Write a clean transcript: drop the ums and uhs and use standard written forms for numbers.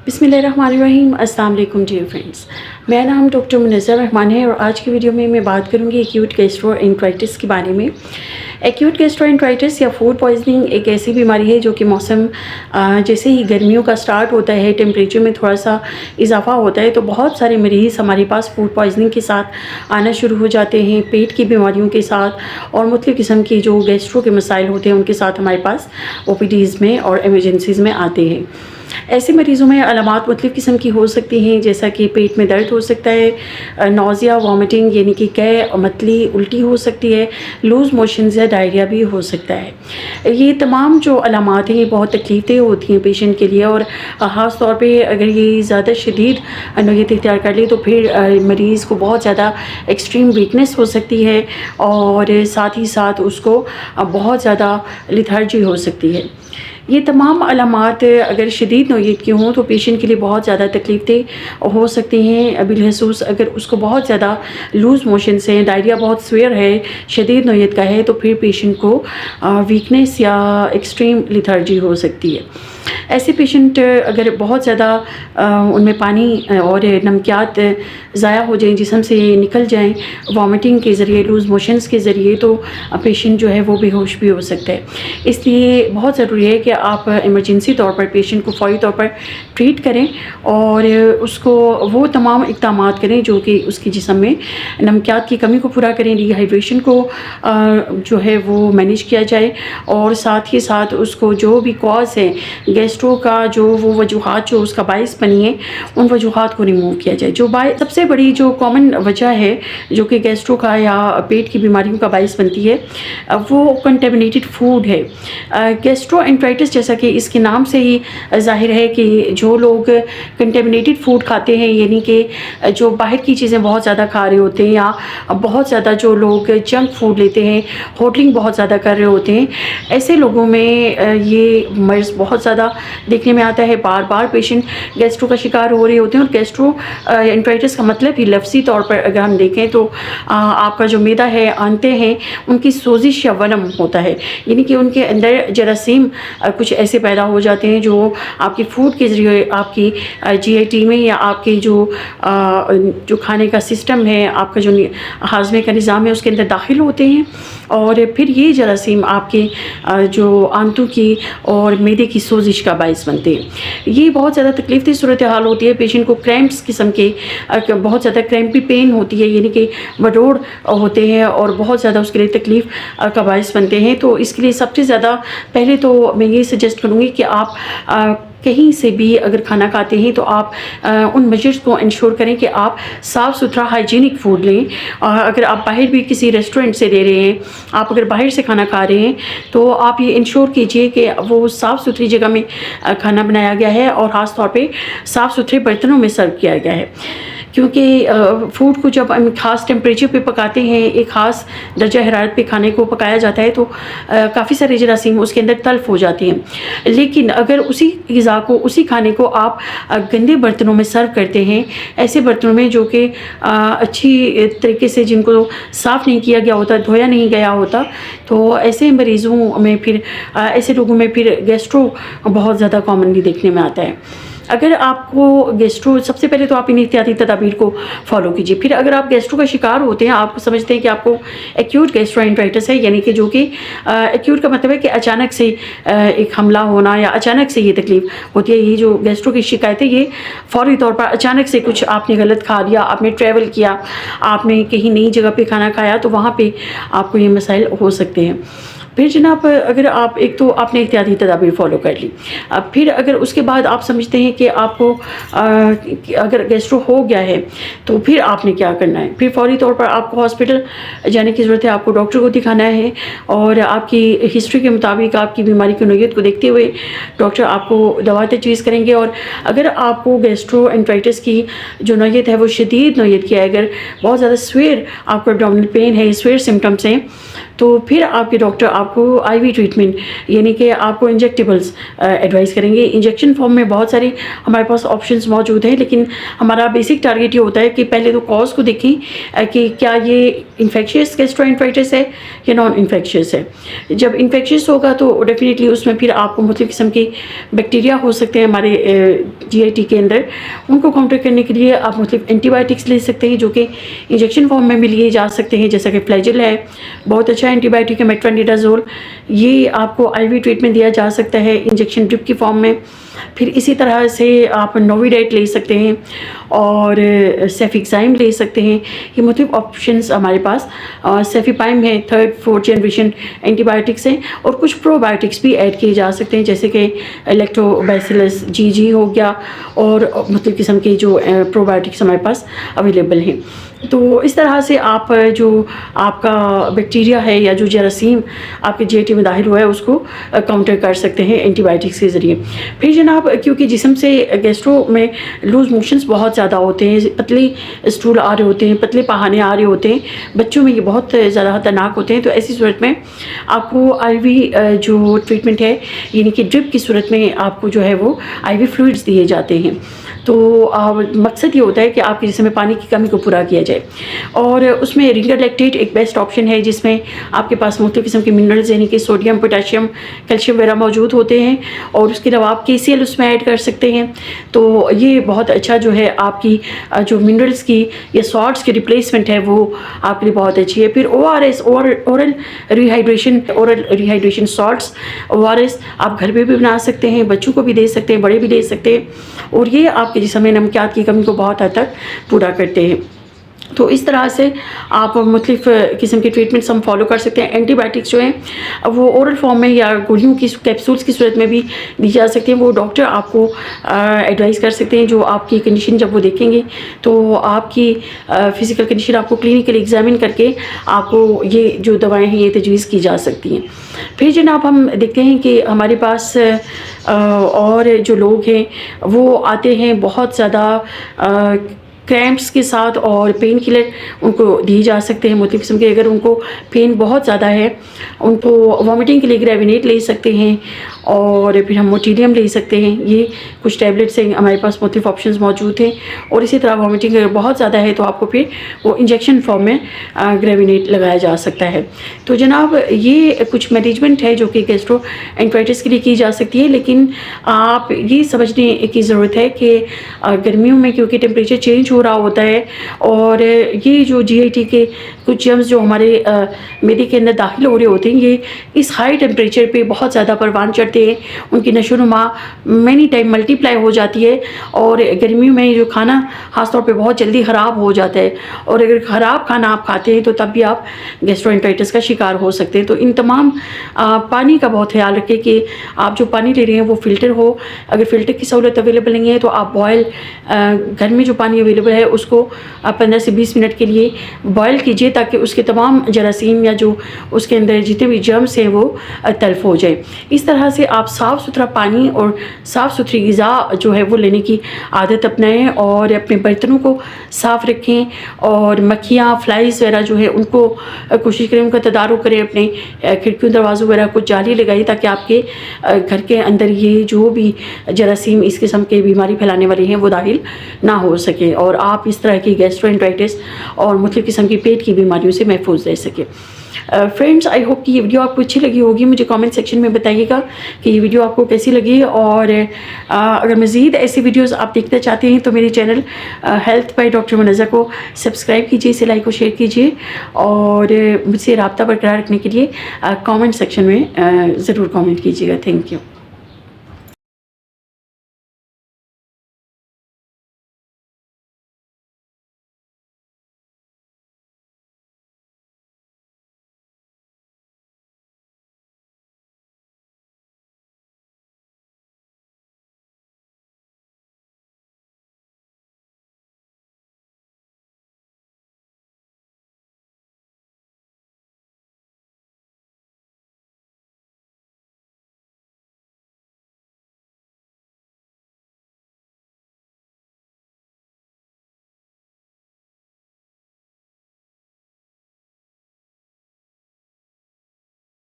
बिस्मिल्लाहिर्रहमानिर्रहीम। अस्सलाम वालेकुम डियर फ्रेंड्स, मेरा नाम डॉक्टर मुनज़्ज़र रहमान है और आज की वीडियो में मैं बात करूंगी एक्यूट गैस्ट्रोएंटेराइटिस के बारे में। एक्यूट गैस्ट्रोएंटेराइटिस या फूड पॉइजनिंग एक ऐसी बीमारी है जो कि मौसम जैसे ही गर्मियों का स्टार्ट होता है, टेम्परेचर में थोड़ा सा इजाफा होता है तो बहुत सारे मरीज़ हमारे पास फूड पॉइजनिंग के साथ आना शुरू हो जाते हैं, पेट की बीमारियों के साथ और मुख्तलिफ़ किस्म की जो गैस्ट्रो के मसाइल होते हैं उनके साथ हमारे पास OPDs में और एमरजेंसीज़ में आते हैं। ऐसे मरीज़ों में अलामात मुख्तलिफ़ किस्म की हो सकती हैं, जैसा कि पेट में दर्द हो सकता है, नौज़िया, वॉमिटिंग यानी कि कै, मतली, उल्टी हो सकती है, लूज़ मोशंस या डायरिया भी हो सकता है। ये तमाम जो अलामात हैं ये बहुत तकलीफ़देह होती हैं पेशेंट के लिए और ख़ास तौर पे अगर ये ज़्यादा शदीद नौयत इख्तियार कर ले तो फिर मरीज़ को बहुत ज़्यादा एक्सट्रीम वीकनेस हो सकती है और साथ ही साथ उसको बहुत ज़्यादा लिथार्जी हो सकती है। ये तमाम अलामात अगर शदीद नौयत की हों तो पेशेंट के लिए बहुत ज़्यादा तकलीफ़देह हो सकती हैं। बिलखसूस अगर उसको बहुत ज़्यादा लूज़ मोशंस हैं, डायरिया बहुत सीवियर है, शदीद नौयत का है, तो फिर पेशेंट को वीकनेस या एक्सट्रीम लिथार्जी हो सकती है। ऐसे पेशेंट अगर बहुत ज़्यादा उनमें पानी और नमकियात ज़ाया हो जाएँ, जिस्म से निकल जाएँ वॉमिटिंग के ज़रिए, लूज़ मोशंस के ज़रिए, तो पेशेंट जो है वो बेहोश भी हो सकता है। इसलिए बहुत ज़रूरी है कि आप इमरजेंसी तौर पर पेशेंट को फ़ौरी तौर पर ट्रीट करें और उसको वो तमाम इक़दामात करें जो कि उसके जिस्म में नमकियात की कमी को पूरा करें, डिहाइड्रेशन को जो है वो मैनेज किया जाए और साथ ही साथ उसको जो भी कॉज़ है गैस्ट्रो का, जो वो वजूहात जो उसका बाइस बनी है, उन वजूहात को रिमूव किया जाए। जो सबसे बड़ी जो कॉमन वजह है जो कि गैस्ट्रो का या पेट की बीमारियों का बाइस बनती है वो कंटेमिनेटेड फूड है। गैस्ट्रोएंटेराइटिस जैसा कि इसके नाम से ही ज़ाहिर है कि जो लोग कंटेमिनेटेड फूड खाते हैं, यानी कि जो बाहर की चीज़ें बहुत ज़्यादा खा रहे होते हैं या बहुत ज़्यादा जो लोग जंक फूड लेते हैं, होटलिंग बहुत ज़्यादा कर रहे होते हैं, ऐसे लोगों में ये मर्ज़ बहुत ज़्यादा देखने में आता है। बार बार पेशेंट गैस्ट्रो का शिकार हो रहे होते हैं और गैस्ट्रोएंटेराइटिस का मतलब ही लफ्ज़ी तौर पर अगर हम देखें तो आपका जो मैदा है, आंतें हैं, उनकी सोजिश या वनम होता है, यानी कि उनके अंदर जरासीम कुछ ऐसे पैदा हो जाते हैं जो आपकी फूड के ज़रिए आपकी GIT में या आपके जो खाने का सिस्टम है, आपका जो हाजमे का निज़ाम है उसके अंदर दाखिल होते हैं और फिर ये जरासीम आपके जो आंतों की और मैदे की सोजिश का बाइस बनते हैं। ये बहुत ज़्यादा तकलीफ़देह सूरत हाल होती है। पेशेंट को क्रैम्प्स किस्म के बहुत ज़्यादा क्रैम्पी पेन होती है, यानी कि बडोड़ होते हैं और बहुत ज़्यादा उसके लिए तकलीफ़ का बाइस बनते हैं। तो इसके लिए सबसे ज़्यादा पहले तो मैं ये सजेस्ट करूँगी कि आप कहीं से भी अगर खाना खाते हैं तो आप उन मेजर्स को इंश्योर करें कि आप साफ़ सुथरा हाइजीनिक फूड लें। अगर आप बाहर भी किसी रेस्टोरेंट से ले रहे हैं, आप अगर बाहर से खाना खा रहे हैं तो आप ये इंश्योर कीजिए कि वो साफ़ सुथरी जगह में खाना बनाया गया है और ख़ास तौर पे साफ़ सुथरे बर्तनों में सर्व किया गया है, क्योंकि फूड को जब हम ख़ास टेम्परेचर पे पकाते हैं, एक ख़ास दर्जा हरारत पे खाने को पकाया जाता है तो काफ़ी सारे जरासीम उसके अंदर तल्फ़ हो जाते हैं। लेकिन अगर उसी ग़िज़ा को, उसी खाने को आप गंदे बर्तनों में सर्व करते हैं, ऐसे बर्तनों में जो कि अच्छी तरीके से जिनको साफ़ नहीं किया गया होता, धोया नहीं गया होता, तो ऐसे मरीज़ों में फिर ऐसे लोगों में फिर गैस्ट्रो बहुत ज़्यादा कॉमनली देखने में आता है। अगर आपको गैस्ट्रो, सबसे पहले तो आप इन एहतियाती तदाबीर को फॉलो कीजिए। फिर अगर आप गैस्ट्रो का शिकार होते हैं, आप समझते हैं कि आपको एक्यूट गैस्ट्रोएंटेराइटिस है, यानी कि जो कि एक्यूट का मतलब है कि अचानक से एक हमला होना या अचानक से ये तकलीफ़ होती है। ये जो गैस्ट्रो की शिकायत है ये फ़ौरी तौर पर अचानक से कुछ आपने गलत खा लिया, आपने ट्रैवल किया, आपने कहीं नई जगह पर खाना खाया, तो वहाँ पर आपको ये मसाइल हो सकते हैं। फिर जनाब अगर आप, एक तो आपने एहतियाती तदाबीर फ़ॉलो कर ली, अब फिर अगर उसके बाद आप समझते हैं कि आपको अगर गैस्ट्रो हो गया है तो फिर आपने क्या करना है। फिर फ़ौरी तौर पर आपको हॉस्पिटल जाने की ज़रूरत है, आपको डॉक्टर को दिखाना है और आपकी हिस्ट्री के मुताबिक आपकी बीमारी की नौयत को देखते हुए डॉक्टर आपको दवा तजवीज़ करेंगे। और अगर आपको गैस्ट्रोएंटेराइटिस की जो नौयत है वो शदीद नौयत की है, अगर बहुत ज़्यादा स्वेयर आपको एब्डोमिनल पेन है, स्वेयर सिम्टम्स हैं, तो फिर आपके डॉक्टर आपको IV ट्रीटमेंट यानी कि आपको इंजेक्टेबल्स एडवाइस करेंगे। इंजेक्शन फॉर्म में बहुत सारे हमारे पास ऑप्शंस मौजूद हैं, लेकिन हमारा बेसिक टारगेट ये होता है कि पहले तो कॉज को देखें कि क्या ये इन्फेक्शियस गैस्ट्रोएंटेराइटिस है या नॉन इन्फेक्शियस है। जब इन्फेक्शियस होगा तो डेफिनेटली उसमें फिर आपको मुख्तलिफ़ किस्म के बैक्टीरिया हो सकते हैं हमारे GIT के अंदर। उनको काउंटर करने के लिए आप मुख्तलिफ़ एंटीबायोटिक्स ले सकते हैं जो कि इंजेक्शन फॉर्म में भी लिए जा सकते हैं, जैसा कि फ्लैजिल है, बहुत अच्छा एंटीबायोटिक है मेट्रोनिडाज़ोल। ये आपको IV ट्रीटमेंट दिया जा सकता है इंजेक्शन ड्रिप की फॉर्म में। फिर इसी तरह से आप नोविडेट ले सकते हैं और सेफिक्साइम ले सकते हैं। ये मुख्तलिफ़ ऑप्शंस हमारे पास सेफिपाइम है, 3rd 4th जनरेशन एंटीबायोटिक्स हैं, और कुछ प्रोबायोटिक्स भी ऐड किए जा सकते हैं जैसे कि लैक्टोबैसिलस GG हो गया, और मुख्तलिफ़ किस्म के जो प्रोबायोटिक्स हमारे पास अवेलेबल हैं। तो इस तरह से आप जो आपका बैक्टीरिया है या जो जरासीम आपके GIT में दाखिल हुआ है उसको काउंटर कर सकते हैं एंटीबायोटिक्स के ज़रिए। फिर जनाब, क्योंकि जिस्म से गैस्ट्रो में लूज़ मोशंस बहुत ज़्यादा होते हैं, पतले स्टूल आ रहे होते हैं, पतले पहाने आ रहे होते हैं, बच्चों में ये बहुत ज़्यादा खतरनाक होते हैं, तो ऐसी सूरत में आपको IV जो ट्रीटमेंट है यानी कि ड्रिप की सूरत में आपको जो है वो IV फ्लूइड्स दिए जाते हैं। तो मकसद ये होता है कि आपके जिस्म में पानी की कमी को पूरा किया जाए, और उसमें रिंगर लैक्टेट एक बेस्ट ऑप्शन है जिसमें आपके पास मुख्तलिफ़ किस्म के मिनरल्स यानी कि सोडियम, पोटेशियम, कैल्शियम वगैरह मौजूद होते हैं, और उसके अलावा आप KCl उसमें ऐड कर सकते हैं। तो ये बहुत अच्छा जो है आपकी जो मिनरल्स की या सॉल्ट्स की रिप्लेसमेंट है वो आपके लिए बहुत अच्छी है। फिर ORS oral rehydration salts ORS आप घर पे भी बना सकते हैं, बच्चों को भी दे सकते हैं, बड़े भी दे सकते हैं, और ये आपके जिस्म में नमकियात की कमी को बहुत हद तक पूरा करते हैं। तो इस तरह से आप मुख्तलिफ़ किस्म के ट्रीटमेंट्स हम फॉलो कर सकते हैं। एंटीबायोटिक्स जो हैं वो ओरल फॉर्म में या गोलियों की कैप्सूल्स की सूरत में भी दी जा सकती हैं। वो डॉक्टर आपको एडवाइस कर सकते हैं, जो आपकी कंडीशन जब वो देखेंगे तो आपकी फ़िज़िकल कंडीशन आपको क्लिनिकली एग्जामिन करके आपको ये जो दवाएँ हैं ये तजवीज़ की जा सकती हैं। फिर जनाब, हम देखते हैं कि हमारे पास और जो लोग हैं वो आते हैं बहुत ज़्यादा क्रैम्प्स के साथ, और पेन किलर उनको दिए जा सकते हैं मुख्तलिफ़ किस्म के। अगर उनको पेन बहुत ज़्यादा है, उनको वॉमिटिंग के लिए ग्रेविनेट ले सकते हैं, और फिर हम मोटिलियम ले सकते हैं। ये कुछ टैबलेट्स हैं, हमारे पास मुख्तलिफ़ ऑप्शंस मौजूद हैं। और इसी तरह वॉमिटिंग अगर बहुत ज़्यादा है तो आपको फिर वो इंजेक्शन फॉर्म में ग्रेविनेट लगाया जा सकता है। तो जनाब, ये कुछ मैनेजमेंट है जो कि गैस्ट्रोएंटेराइटिस के लिए की जा सकती है, लेकिन आप ये समझने की ज़रूरत है कि गर्मियों में क्योंकि टेम्परेचर चेंज हो रहा होता है, और ये जो GIT के कुछ जर्म्स जो हमारे मैदे के अंदर दाखिल हो रहे होते हैं, ये इस हाई टेम्परेचर पे बहुत ज़्यादा परवान चढ़ते हैं, उनकी नशोनुमा मैनी टाइम मल्टीप्लाई हो जाती है, और गर्मियों में जो खाना ख़ासतौर पे बहुत जल्दी ख़राब हो जाता है, और अगर ख़राब खाना आप खाते हैं तो तब भी आप गैस्ट्रोएंटेराइटिस का शिकार हो सकते हैं। तो इन तमाम पानी का बहुत ख्याल रखें कि आप जो पानी ले रहे हैं वो फ़िल्टर हो। अगर फ़िल्टर की सहूलत अवेलेबल नहीं है तो आप बॉयल घर में जो पानी अवेलेबल है उसको आप 15 से 20 मिनट के लिए बॉयल कीजिए, ताकि उसके तमाम जरासीम या जो उसके अंदर जितने भी जर्म्स हैं वो तल्फ हो जाए। इस तरह से आप साफ़ सुथरा पानी और साफ़ सुथरी ग़िज़ा जो है वो लेने की आदत अपनाएं, और अपने बर्तनों को साफ़ रखें, और मक्खियाँ, फ्लाइज़ वगैरह जो है उनको कोशिश करें उनका तदारुक करें, अपने खिड़कियों दरवाज़ों वगैरह को जाली लगाइए, ताकि आपके घर के अंदर ये जो भी जरासीम इस किस्म के बीमारी फैलाने वाले हैं वो दाखिल ना हो सके, और आप इस तरह की गैस्ट्रोएंटेराइटिस और मुख्तलिफ़ किस्म की पेट की बीमारियों से महफूज रह सके। फ्रेंड्स, आई होप कि ये वीडियो आपको अच्छी लगी होगी। मुझे कमेंट सेक्शन में बताइएगा कि ये वीडियो आपको कैसी लगी, और अगर मज़ीद ऐसी वीडियोस आप देखना चाहते हैं तो मेरे channel health by doctor Munazza को सब्सक्राइब कीजिए, इसे लाइक और शेयर कीजिए, और मुझसे रब्ता बरकरार रखने के लिए कमेंट सेक्शन में ज़रूर कमेंट कीजिएगा। Thank you.